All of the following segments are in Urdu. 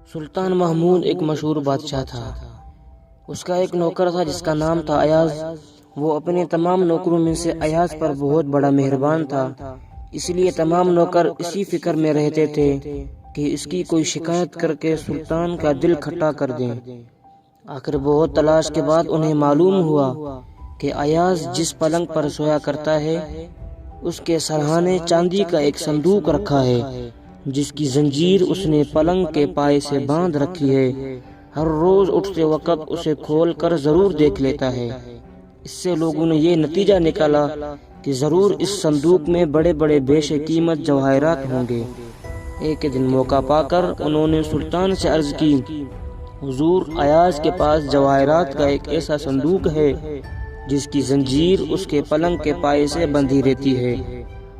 سلطان محمود ایک مشہور بادشاہ تھا۔ اس کا ایک نوکر تھا جس کا نام تھا ایاز۔ وہ اپنے تمام نوکروں میں سے ایاز پر بہت بڑا مہربان تھا، اس لیے تمام نوکر اسی فکر میں رہتے تھے کہ اس کی کوئی شکایت کر کے سلطان کا دل کھٹا کر دیں۔ آخر بہت تلاش کے بعد انہیں معلوم ہوا کہ ایاز جس پلنگ پر سویا کرتا ہے اس کے سرہانے چاندی کا ایک صندوق رکھا ہے، جس کی زنجیر اس نے پلنگ کے پائے سے باندھ رکھی ہے۔ ہر روز اٹھتے وقت اسے کھول کر ضرور دیکھ لیتا ہے۔ اس سے لوگوں نے یہ نتیجہ نکالا کہ ضرور اس صندوق میں بڑے بڑے بیش قیمت جواہرات ہوں گے۔ ایک دن موقع پا کر انہوں نے سلطان سے عرض کی، حضور، ایاز کے پاس جواہرات کا ایک ایسا صندوق ہے جس کی زنجیر اس کے پلنگ کے پائے سے بندھی رہتی ہے،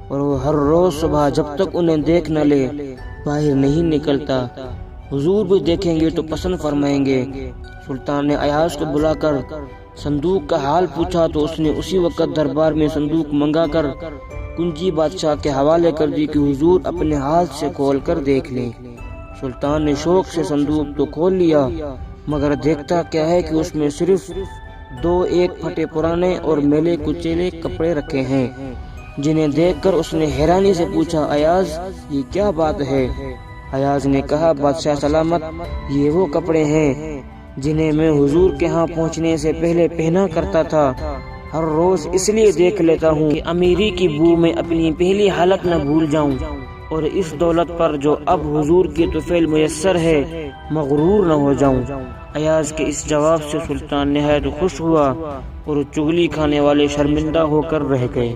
اور وہ ہر روز صبح جب تک انہیں دیکھ نہ لے باہر نہیں نکلتا۔ حضور بھی دیکھیں گے تو پسند فرمائیں گے۔ سلطان نے ایاز کو بلا کر صندوق کا حال پوچھا تو اس نے اسی وقت دربار میں صندوق منگا کر کنجی بادشاہ کے حوالے کر دی کہ حضور اپنے ہاتھ سے کھول کر دیکھ لیں۔ سلطان نے شوق سے صندوق تو کھول لیا، مگر دیکھتا کیا ہے کہ اس میں صرف ایک پھٹے پرانے اور میلے کچیلے کپڑے رکھے ہیں، جنہیں دیکھ کر اس نے حیرانی سے پوچھا، ایاز یہ کیا بات ہے؟ ایاز نے کہا، بادشاہ سلامت، یہ وہ کپڑے ہیں جنہیں میں حضور کے ہاں پہنچنے سے پہلے پہنا کرتا تھا۔ ہر روز اس لیے دیکھ لیتا ہوں کہ امیری کی بو میں اپنی پہلی حالت نہ بھول جاؤں، اور اس دولت پر جو اب حضور کی طفیل میسر ہے مغرور نہ ہو جاؤں۔ ایاز کے اس جواب سے سلطان نہایت خوش ہوا اور چغلی کھانے والے شرمندہ ہو کر رہ گئے۔